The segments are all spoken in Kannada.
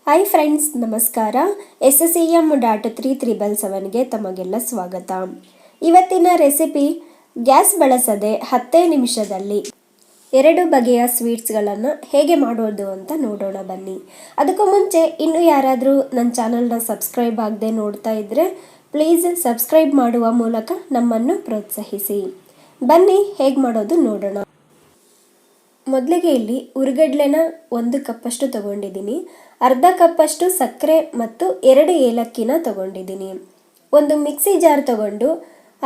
ಹಾಯ್ ಫ್ರೆಂಡ್ಸ್, ನಮಸ್ಕಾರ. SSEM ಡಾಟ್ 3777ಗೆ ತಮಗೆಲ್ಲ ಸ್ವಾಗತ. ಇವತ್ತಿನ ರೆಸಿಪಿ ಗ್ಯಾಸ್ ಬಳಸದೆ 10 ನಿಮಿಷದಲ್ಲಿ 2 ಬಗೆಯ ಸ್ವೀಟ್ಸ್ಗಳನ್ನು ಹೇಗೆ ಮಾಡೋದು ಅಂತ ನೋಡೋಣ ಬನ್ನಿ. ಅದಕ್ಕೂ ಮುಂಚೆ ಇನ್ನೂ ಯಾರಾದರೂ ನನ್ನ ಚಾನಲ್ನ ಸಬ್ಸ್ಕ್ರೈಬ್ ಆಗದೆ ನೋಡ್ತಾ ಇದ್ದರೆ ಪ್ಲೀಸ್ ಸಬ್ಸ್ಕ್ರೈಬ್ ಮಾಡುವ ಮೂಲಕ ನಮ್ಮನ್ನು ಪ್ರೋತ್ಸಾಹಿಸಿ. ಬನ್ನಿ ಹೇಗೆ ಮಾಡೋದು ನೋಡೋಣ. ಮೊದಲಿಗೆ ಇಲ್ಲಿ ಹುರಿಗಡ್ಲೆನ 1 ಕಪ್ಪಷ್ಟು ತಗೊಂಡಿದ್ದೀನಿ. ಅರ್ಧ ಕಪ್ಪಷ್ಟು ಸಕ್ಕರೆ ಮತ್ತು 2 ಏಲಕ್ಕಿನ ತಗೊಂಡಿದ್ದೀನಿ. ಒಂದು ಮಿಕ್ಸಿ ಜಾರ್ ತಗೊಂಡು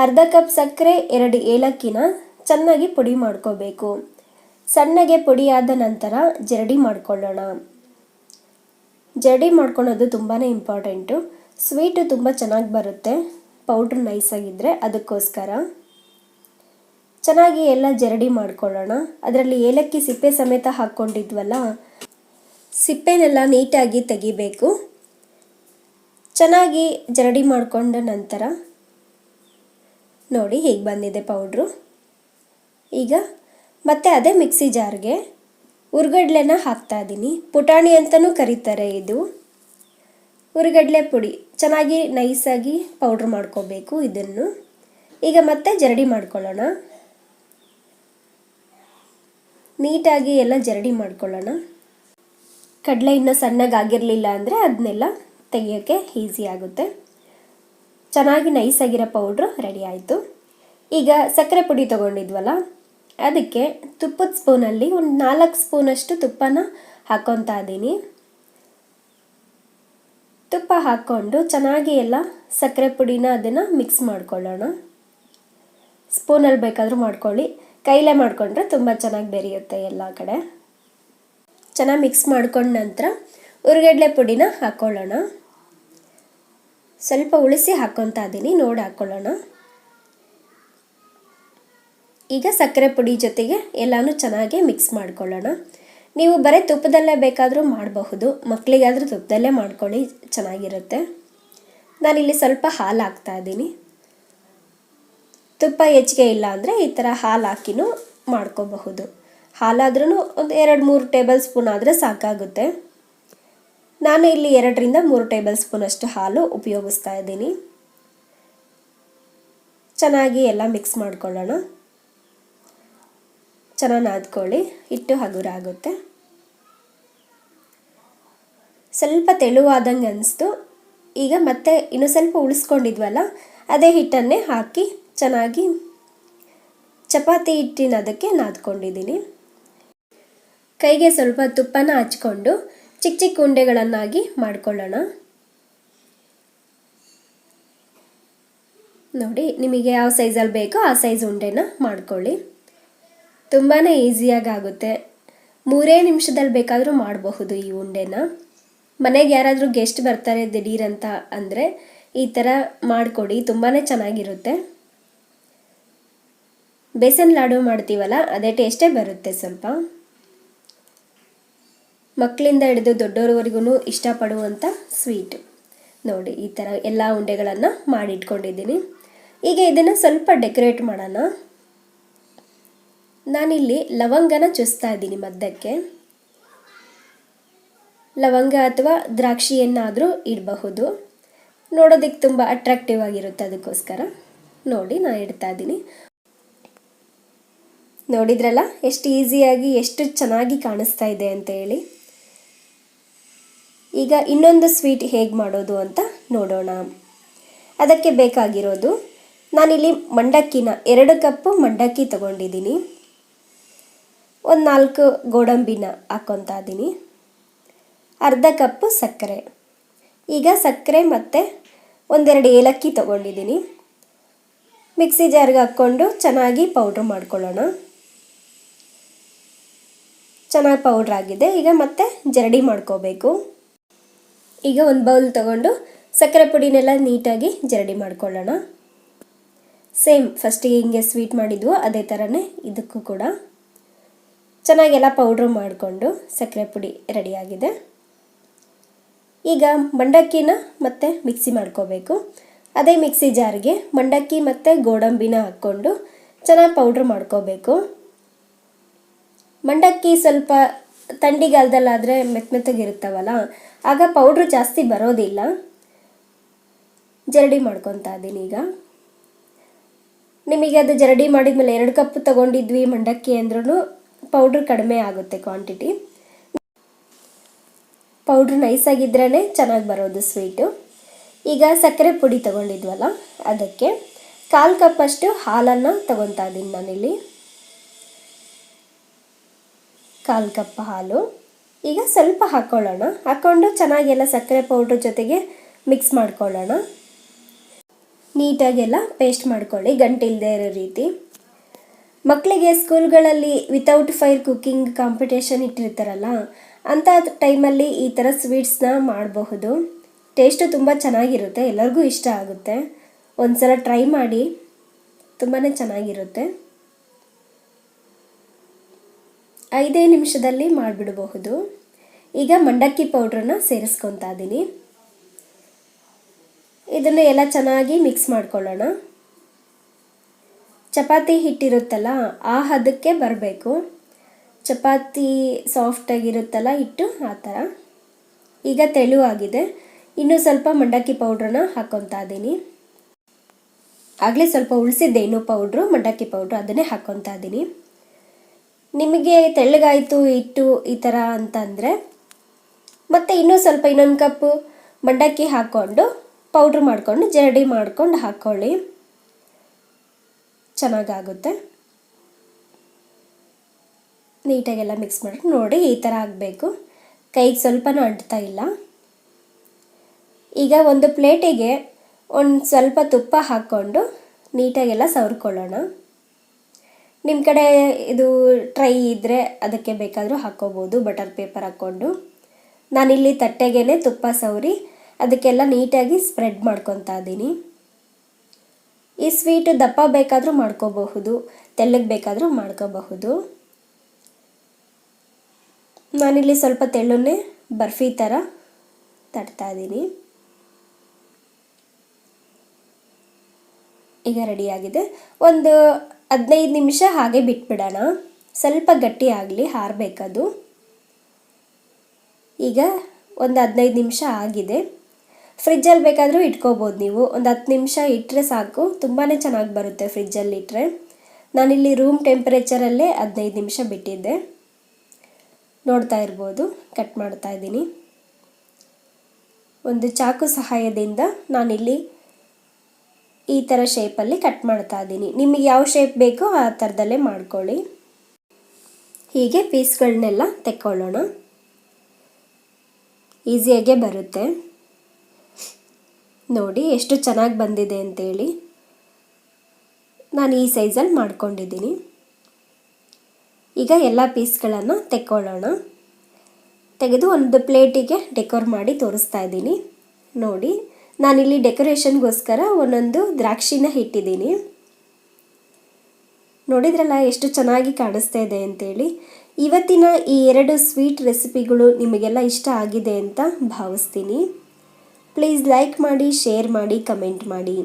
ಅರ್ಧ ಕಪ್ ಸಕ್ಕರೆ 2 ಏಲಕ್ಕಿನ ಚೆನ್ನಾಗಿ ಪುಡಿ ಮಾಡ್ಕೋಬೇಕು. ಸಣ್ಣಗೆ ಪುಡಿಯಾದ ನಂತರ ಜರಡಿ ಮಾಡ್ಕೊಳ್ಳೋಣ. ಜರಡಿ ಮಾಡ್ಕೊಳ್ಳೋದು ತುಂಬಾ ಇಂಪಾರ್ಟೆಂಟು. ಸ್ವೀಟು ತುಂಬ ಚೆನ್ನಾಗಿ ಬರುತ್ತೆ ಪೌಡ್ರ್ ನೈಸಾಗಿದ್ದರೆ, ಅದಕ್ಕೋಸ್ಕರ ಚೆನ್ನಾಗಿ ಎಲ್ಲ ಜರಡಿ ಮಾಡ್ಕೊಳ್ಳೋಣ. ಅದರಲ್ಲಿ ಏಲಕ್ಕಿ ಸಿಪ್ಪೆ ಸಮೇತ ಹಾಕ್ಕೊಂಡಿದ್ವಲ್ಲ, ಸಿಪ್ಪೆನೆಲ್ಲ ನೀಟಾಗಿ ತೆಗಿಬೇಕು. ಚೆನ್ನಾಗಿ ಜರಡಿ ಮಾಡಿಕೊಂಡ ನಂತರ ನೋಡಿ ಹೀಗೆ ಬಂದಿದೆ ಪೌಡ್ರು. ಈಗ ಮತ್ತೆ ಅದೇ ಮಿಕ್ಸಿ ಜಾರ್ಗೆ ಹುರಿಗಡ್ಲೆನ ಹಾಕ್ತಾ ಇದ್ದೀನಿ. ಪುಟಾಣಿ ಅಂತಲೂ ಕರೀತಾರೆ ಇದು. ಹುರಿಗಡ್ಲೆ ಪುಡಿ ಚೆನ್ನಾಗಿ ನೈಸಾಗಿ ಪೌಡ್ರ್ ಮಾಡ್ಕೋಬೇಕು ಇದನ್ನು. ಈಗ ಮತ್ತೆ ಜರಡಿ ಮಾಡ್ಕೊಳ್ಳೋಣ. ನೀಟಾಗಿ ಎಲ್ಲ ಜರಡಿ ಮಾಡ್ಕೊಳ್ಳೋಣ. ಕಡಲೆ ಇನ್ನೂ ಸಣ್ಣಗಾಗಿರಲಿಲ್ಲ ಅಂದರೆ ಅದನ್ನೆಲ್ಲ ತೆಗಿಯೋಕ್ಕೆ ಈಸಿ ಆಗುತ್ತೆ. ಚೆನ್ನಾಗಿ ನೈಸಾಗಿರೋ ಪೌಡ್ರು ರೆಡಿ ಆಯಿತು. ಈಗ ಸಕ್ಕರೆ ಪುಡಿ ತೊಗೊಂಡಿದ್ವಲ್ಲ, ಅದಕ್ಕೆ ತುಪ್ಪದ ಸ್ಪೂನಲ್ಲಿ ಒಂದು 4 ಸ್ಪೂನಷ್ಟು ತುಪ್ಪನ ಹಾಕ್ಕೊತಾ ಇದ್ದೀನಿ. ತುಪ್ಪ ಹಾಕ್ಕೊಂಡು ಚೆನ್ನಾಗಿ ಎಲ್ಲ ಸಕ್ಕರೆ ಪುಡಿನ ಅದನ್ನು ಮಿಕ್ಸ್ ಮಾಡ್ಕೊಳ್ಳೋಣ. ಸ್ಪೂನಲ್ಲಿ ಬೇಕಾದರೂ ಮಾಡ್ಕೊಳ್ಳಿ, ಕೈಲೇ ಮಾಡಿಕೊಂಡ್ರೆ ತುಂಬ ಚೆನ್ನಾಗಿ ಬೆರೆಯುತ್ತೆ ಎಲ್ಲ ಕಡೆ. ಚೆನ್ನಾಗಿ ಮಿಕ್ಸ್ ಮಾಡ್ಕೊಂಡ ನಂತರ ಹುರಿಗಡ್ಲೆ ಪುಡಿನ ಹಾಕ್ಕೊಳ್ಳೋಣ. ಸ್ವಲ್ಪ ಉಳಿಸಿ ಹಾಕ್ಕೊತಾ ಇದ್ದೀನಿ, ನೋಡಿ ಹಾಕ್ಕೊಳ್ಳೋಣ. ಈಗ ಸಕ್ಕರೆ ಪುಡಿ ಜೊತೆಗೆ ಎಲ್ಲನೂ ಚೆನ್ನಾಗಿ ಮಿಕ್ಸ್ ಮಾಡ್ಕೊಳ್ಳೋಣ. ನೀವು ಬರೀ ತುಪ್ಪದಲ್ಲೇ ಬೇಕಾದರೂ ಮಾಡಬಹುದು, ಮಕ್ಕಳಿಗಾದರೂ ತುಪ್ಪದಲ್ಲೇ ಮಾಡ್ಕೊಳ್ಳಿ, ಚೆನ್ನಾಗಿರುತ್ತೆ. ನಾನಿಲ್ಲಿ ಸ್ವಲ್ಪ ಹಾಲು ಹಾಕ್ತಾ ಇದ್ದೀನಿ. ತುಪ್ಪ ಹೆಚ್ಚಿಗೆ ಇಲ್ಲ ಅಂದರೆ ಈ ಥರ ಹಾಲು ಹಾಕಿನೂ ಮಾಡ್ಕೋಬಹುದು. ಹಾಲಾದ್ರೂ ಒಂದು 2-3 ಟೇಬಲ್ ಸ್ಪೂನ್ ಆದರೆ ಸಾಕಾಗುತ್ತೆ. ನಾನು ಇಲ್ಲಿ 2-3 ಟೇಬಲ್ ಸ್ಪೂನಷ್ಟು ಹಾಲು ಉಪಯೋಗಿಸ್ತಾ ಇದ್ದೀನಿ. ಚೆನ್ನಾಗಿ ಎಲ್ಲ ಮಿಕ್ಸ್ ಮಾಡ್ಕೊಳ್ಳೋಣ. ಚೆನ್ನಾಗಿ ನಾದ್ಕೊಳ್ಳಿ, ಹಿಟ್ಟು ಹಗುರ ಆಗುತ್ತೆ. ಸ್ವಲ್ಪ ತೆಳುವಾದಂಗೆ ಅನಿಸ್ತು. ಈಗ ಮತ್ತೆ ಇನ್ನೂ ಸ್ವಲ್ಪ ಉಳಿಸ್ಕೊಂಡಿದ್ವಲ್ಲ, ಅದೇ ಹಿಟ್ಟನ್ನೇ ಹಾಕಿ ಚೆನ್ನಾಗಿ ಚಪಾತಿ ಹಿಟ್ಟಿನ ಅದಕ್ಕೆ ನಾದ್ಕೊಂಡಿದ್ದೀನಿ. ಕೈಗೆ ಸ್ವಲ್ಪ ತುಪ್ಪನ ಹಚ್ಕೊಂಡು ಚಿಕ್ಕ ಚಿಕ್ಕ ಉಂಡೆಗಳನ್ನಾಗಿ ಮಾಡ್ಕೊಳ್ಳೋಣ. ನೋಡಿ, ನಿಮಗೆ ಯಾವ ಸೈಜಲ್ಲಿ ಬೇಕೋ ಆ ಸೈಜ್ ಉಂಡೆನ ಮಾಡ್ಕೊಳ್ಳಿ. ತುಂಬಾ ಈಸಿಯಾಗಿ ಆಗುತ್ತೆ. 3 ನಿಮಿಷದಲ್ಲಿ ಬೇಕಾದರೂ ಮಾಡಬಹುದು ಈ ಉಂಡೆನ. ಮನೆಗೆ ಯಾರಾದರೂ ಗೆಸ್ಟ್ ಬರ್ತಾರೆ ದಿಢೀರಂತ ಅಂದರೆ ಈ ಥರ ಮಾಡಿಕೊಡಿ, ತುಂಬಾ ಚೆನ್ನಾಗಿರುತ್ತೆ. ಬೇಸನ್ ಲಾಡು ಮಾಡ್ತೀವಲ್ಲ, ಅದೇ ಟೇಸ್ಟೇ ಬರುತ್ತೆ. ಸ್ವಲ್ಪ ಮಕ್ಕಳಿಂದ ಹಿಡಿದು ದೊಡ್ಡೋರವರೆಗೂ ಇಷ್ಟಪಡುವಂಥ ಸ್ವೀಟ್. ನೋಡಿ, ಈ ಥರ ಎಲ್ಲ ಉಂಡೆಗಳನ್ನು ಮಾಡಿಟ್ಕೊಂಡಿದ್ದೀನಿ. ಈಗ ಇದನ್ನು ಸ್ವಲ್ಪ ಡೆಕೋರೇಟ್ ಮಾಡೋಣ. ನಾನಿಲ್ಲಿ ಲವಂಗನ ಚುಸ್ತಾ ಇದ್ದೀನಿ ಮಧ್ಯಕ್ಕೆ. ಲವಂಗ ಅಥವಾ ದ್ರಾಕ್ಷಿಯನ್ನಾದರೂ ಇಡಬಹುದು, ನೋಡೋದಕ್ಕೆ ತುಂಬ ಅಟ್ರಾಕ್ಟಿವ್ ಆಗಿರುತ್ತೆ. ಅದಕ್ಕೋಸ್ಕರ ನೋಡಿ ನಾನು ಇಡ್ತಾ ಇದ್ದೀನಿ. ನೋಡಿದ್ರಲ್ಲ ಎಷ್ಟು ಈಸಿಯಾಗಿ, ಎಷ್ಟು ಚೆನ್ನಾಗಿ ಕಾಣಿಸ್ತಾ ಇದೆ ಅಂತ ಹೇಳಿ. ಈಗ ಇನ್ನೊಂದು ಸ್ವೀಟ್ ಹೇಗೆ ಮಾಡೋದು ಅಂತ ನೋಡೋಣ. ಅದಕ್ಕೆ ಬೇಕಾಗಿರೋದು, ನಾನಿಲ್ಲಿ ಮಂಡಕ್ಕಿನ 2 ಕಪ್ಪು ಮಂಡಕ್ಕಿ ತಗೊಂಡಿದ್ದೀನಿ. ಒಂದು 4 ಗೋಡಂಬಿನ ಹಾಕ್ಕೊತಾ ಇದ್ದೀನಿ. ಅರ್ಧ ಕಪ್ಪು ಸಕ್ಕರೆ. ಈಗ ಸಕ್ಕರೆ ಮತ್ತು 1-2 ಏಲಕ್ಕಿ ತಗೊಂಡಿದ್ದೀನಿ. ಮಿಕ್ಸಿ ಜಾರ್ಗೆ ಹಾಕ್ಕೊಂಡು ಚೆನ್ನಾಗಿ ಪೌಡ್ರ್ ಮಾಡ್ಕೊಳ್ಳೋಣ. ಚೆನ್ನಾಗಿ ಪೌಡ್ರ್ ಆಗಿದೆ. ಈಗ ಮತ್ತೆ ಜರಡಿ ಮಾಡ್ಕೋಬೇಕು. ಈಗ ಒಂದು ಬೌಲ್ ತಗೊಂಡು ಸಕ್ಕರೆ ಪುಡಿನೆಲ್ಲ ನೀಟಾಗಿ ಜರಡಿ ಮಾಡ್ಕೊಳ್ಳೋಣ. ಸೇಮ್ ಫಸ್ಟಿಗೆ ಹಿಂಗೆ ಸ್ವೀಟ್ ಮಾಡಿದ್ವು ಅದೇ ಥರನೇ ಇದಕ್ಕೂ ಕೂಡ ಚೆನ್ನಾಗೆಲ್ಲ ಪೌಡ್ರ್ ಮಾಡಿಕೊಂಡು ಸಕ್ಕರೆ ಪುಡಿ ರೆಡಿಯಾಗಿದೆ. ಈಗ ಮಂಡಕ್ಕಿನ ಮತ್ತೆ ಮಿಕ್ಸಿ ಮಾಡ್ಕೋಬೇಕು. ಅದೇ ಮಿಕ್ಸಿ ಜಾರ್ಗೆ ಮಂಡಕ್ಕಿ ಮತ್ತು ಗೋಡಂಬಿನ ಹಾಕ್ಕೊಂಡು ಚೆನ್ನಾಗಿ ಪೌಡ್ರ್ ಮಾಡ್ಕೋಬೇಕು. ಮಂಡಕ್ಕಿ ಸ್ವಲ್ಪ ಥಂಡಿಗಾಲದಲ್ಲಾದರೆ ಮೆತ್ತಗಿರುತ್ತವಲ್ಲ, ಆಗ ಪೌಡ್ರ್ ಜಾಸ್ತಿ ಬರೋದಿಲ್ಲ. ಜರಡಿ ಮಾಡ್ಕೊತಾ ಇದ್ದೀನಿ. ಈಗ ನಿಮಗೆ ಅದು ಜರಡಿ ಮಾಡಿದ್ಮೇಲೆ 2 ಕಪ್ ತೊಗೊಂಡಿದ್ವಿ ಮಂಡಕ್ಕಿ ಅಂದ್ರೂ ಪೌಡ್ರ್ ಕಡಿಮೆ ಆಗುತ್ತೆ ಕ್ವಾಂಟಿಟಿ. ಪೌಡ್ರ್ ನೈಸಾಗಿದ್ರೇ ಚೆನ್ನಾಗಿ ಬರೋದು ಸ್ವೀಟು. ಈಗ ಸಕ್ಕರೆ ಪುಡಿ ತೊಗೊಂಡಿದ್ವಲ್ಲ, ಅದಕ್ಕೆ 1/4 ಕಪ್ಪಷ್ಟು ಹಾಲನ್ನು ತೊಗೊತಾ ಇದ್ದೀನಿ ನಾನಿಲ್ಲಿ. 1/4 ಕಪ್ ಹಾಲು. ಈಗ ಸ್ವಲ್ಪ ಹಾಕ್ಕೊಳ್ಳೋಣ. ಹಾಕ್ಕೊಂಡು ಚೆನ್ನಾಗೆಲ್ಲ ಸಕ್ಕರೆ ಪೌಡ್ರ್ ಜೊತೆಗೆ ಮಿಕ್ಸ್ ಮಾಡ್ಕೊಳ್ಳೋಣ. ನೀಟಾಗೆಲ್ಲ ಪೇಸ್ಟ್ ಮಾಡ್ಕೊಳ್ಳಿ, ಗಂಟಿಲ್ಲದೆ ಇರೋ ರೀತಿ. ಮಕ್ಕಳಿಗೆ ಸ್ಕೂಲ್ಗಳಲ್ಲಿ ವಿತೌಟ್ ಫೈರ್ ಕುಕ್ಕಿಂಗ್ ಕಾಂಪಿಟೇಷನ್ ಇಟ್ಟಿರ್ತಾರಲ್ಲ, ಅಂಥ ಟೈಮಲ್ಲಿ ಈ ಥರ ಸ್ವೀಟ್ಸ್ನ ಮಾಡಬಹುದು. ಟೇಸ್ಟು ತುಂಬ ಚೆನ್ನಾಗಿರುತ್ತೆ, ಎಲ್ಲರಿಗೂ ಇಷ್ಟ ಆಗುತ್ತೆ. ಒಂದ್ಸಲ ಟ್ರೈ ಮಾಡಿ, ತುಂಬಾ ಚೆನ್ನಾಗಿರುತ್ತೆ. 5 ನಿಮಿಷದಲ್ಲಿ ಮಾಡಿಬಿಡಬಹುದು. ಈಗ ಮಂಡಕ್ಕಿ ಪೌಡ್ರನ್ನ ಸೇರಿಸ್ಕೊತಾ ಇದ್ದೀನಿ. ಇದನ್ನು ಎಲ್ಲ ಚೆನ್ನಾಗಿ ಮಿಕ್ಸ್ ಮಾಡ್ಕೊಳ್ಳೋಣ. ಚಪಾತಿ ಹಿಟ್ಟಿರುತ್ತಲ್ಲ, ಆ ಹದಕ್ಕೆ ಬರಬೇಕು. ಚಪಾತಿ ಸಾಫ್ಟಾಗಿರುತ್ತಲ್ಲ ಹಿಟ್ಟು, ಆ ಥರ. ಈಗ ತೆಳುವಾಗಿದೆ. ಇನ್ನೂ ಸ್ವಲ್ಪ ಮಂಡಕ್ಕಿ ಪೌಡ್ರನ್ನ ಹಾಕ್ಕೊತಾ ಇದ್ದೀನಿ. ಆಗಲೇ ಸ್ವಲ್ಪ ಉಳಿಸಿದ್ದೆ ಇನ್ನೂ ಪೌಡ್ರು, ಮಂಡಕ್ಕಿ ಪೌಡ್ರು, ಅದನ್ನೇ ಹಾಕ್ಕೊತಾ ಇದ್ದೀನಿ. ನಿಮಗೆ ತೆಳ್ಳಗಾಯಿತು ಹಿಟ್ಟು ಈ ಥರ ಅಂತಂದರೆ ಮತ್ತು ಇನ್ನೂ ಸ್ವಲ್ಪ ಇನ್ನೊಂದು ಕಪ್ಪು ಮಂಡಕ್ಕಿ ಹಾಕ್ಕೊಂಡು ಪೌಡ್ರ್ ಮಾಡಿಕೊಂಡು ಜರಡಿ ಮಾಡ್ಕೊಂಡು ಹಾಕ್ಕೊಳ್ಳಿ, ಚೆನ್ನಾಗಾಗುತ್ತೆ. ನೀಟಾಗೆಲ್ಲ ಮಿಕ್ಸ್ ಮಾಡಿ ನೋಡಿ, ಈ ಥರ ಆಗಬೇಕು. ಕೈಗೆ ಸ್ವಲ್ಪನೂ ಅಂಟ್ತಾ ಇಲ್ಲ. ಈಗ ಒಂದು ಪ್ಲೇಟಿಗೆ ಒಂದು ಸ್ವಲ್ಪ ತುಪ್ಪ ಹಾಕ್ಕೊಂಡು ನೀಟಾಗೆಲ್ಲ ಸವರ್ಕೊಳ್ಳೋಣ. ನಿಮ್ಮ ಕಡೆ ಇದು ಟ್ರೈ ಇದ್ದರೆ ಅದಕ್ಕೆ ಬೇಕಾದರೂ ಹಾಕ್ಕೋಬೋದು, ಬಟರ್ ಪೇಪರ್ ಹಾಕ್ಕೊಂಡು. ನಾನಿಲ್ಲಿ ತಟ್ಟೆಗೇ ತುಪ್ಪ ಸವರಿ ಅದಕ್ಕೆಲ್ಲ ನೀಟಾಗಿ ಸ್ಪ್ರೆಡ್ ಮಾಡ್ಕೊತಾ ಇದ್ದೀನಿ. ಈ ಸ್ವೀಟು ದಪ್ಪ ಬೇಕಾದರೂ ಮಾಡ್ಕೋಬಹುದು, ತೆಳ್ಳಗೆ ಬೇಕಾದರೂ ಮಾಡ್ಕೋಬಹುದು. ನಾನಿಲ್ಲಿ ಸ್ವಲ್ಪ ತೆಳ್ಳನ್ನೇ ಬರ್ಫಿ ಥರ ತಟ್ತಾ ಇದ್ದೀನಿ. ಈಗ ರೆಡಿಯಾಗಿದೆ. ಒಂದು 15 ನಿಮಿಷ ಹಾಗೆ ಬಿಟ್ಬಿಡೋಣ, ಸ್ವಲ್ಪ ಗಟ್ಟಿ ಆಗಲಿ, ಹಾರಬೇಕದು. ಈಗ ಒಂದು 15 ನಿಮಿಷ ಆಗಿದೆ. ಫ್ರಿಜ್ಜಲ್ಲಿ ಬೇಕಾದರೂ ಇಟ್ಕೋಬೋದು ನೀವು. ಒಂದು 10 ನಿಮಿಷ ಇಟ್ಟರೆ ಸಾಕು, ತುಂಬಾ ಚೆನ್ನಾಗಿ ಬರುತ್ತೆ ಫ್ರಿಜ್ಜಲ್ಲಿ ಇಟ್ಟರೆ. ನಾನಿಲ್ಲಿ ರೂಮ್ ಟೆಂಪ್ರೇಚರಲ್ಲೇ 15 ನಿಮಿಷ ಬಿಟ್ಟಿದ್ದೆ. ನೋಡ್ತಾ ಇರ್ಬೋದು, ಕಟ್ ಮಾಡ್ತಾ ಇದ್ದೀನಿ. ಒಂದು ಚಾಕು ಸಹಾಯದಿಂದ ನಾನಿಲ್ಲಿ ಈ ಥರ ಶೇಪಲ್ಲಿ ಕಟ್ ಮಾಡ್ತಾ ಇದ್ದೀನಿ. ನಿಮಗೆ ಯಾವ ಶೇಪ್ ಬೇಕೋ ಆ ಥರದಲ್ಲೇ ಮಾಡ್ಕೊಳ್ಳಿ. ಹೀಗೆ ಪೀಸ್ಗಳನ್ನೆಲ್ಲ ತೆಕ್ಕೊಳ್ಳೋಣ. ಈಸಿಯಾಗೇ ಬರುತ್ತೆ. ನೋಡಿ ಎಷ್ಟು ಚೆನ್ನಾಗಿ ಬಂದಿದೆ ಅಂತೇಳಿ. ನಾನು ಈ ಸೈಜಲ್ಲಿ ಮಾಡ್ಕೊಂಡಿದ್ದೀನಿ. ಈಗ ಎಲ್ಲ ಪೀಸ್ಗಳನ್ನು ತೆಕ್ಕೊಳ್ಳೋಣ. ತೆಗೆದು ಒಂದು ಪ್ಲೇಟಿಗೆ ಡೆಕೋರ್ ಮಾಡಿ ತೋರಿಸ್ತಾ ಇದ್ದೀನಿ. ನೋಡಿ, ನಾನಿಲ್ಲಿ ಡೆಕೋರೇಷನ್ಗೋಸ್ಕರ ಒಂದೊಂದು ದ್ರಾಕ್ಷಿನ ಇಟ್ಟಿದ್ದೀನಿ. ನೋಡಿದ್ರಲ್ಲ ಎಷ್ಟು ಚೆನ್ನಾಗಿ ಕಾಣಿಸ್ತಾ ಇದೆ ಅಂತೇಳಿ. ಇವತ್ತಿನ ಈ 2 ಸ್ವೀಟ್ ರೆಸಿಪಿಗಳು ನಿಮಗೆಲ್ಲ ಇಷ್ಟ ಆಗಿದೆ ಅಂತ ಭಾವಿಸ್ತೀನಿ. ಪ್ಲೀಸ್ ಲೈಕ್ ಮಾಡಿ, ಶೇರ್ ಮಾಡಿ, ಕಮೆಂಟ್ ಮಾಡಿ.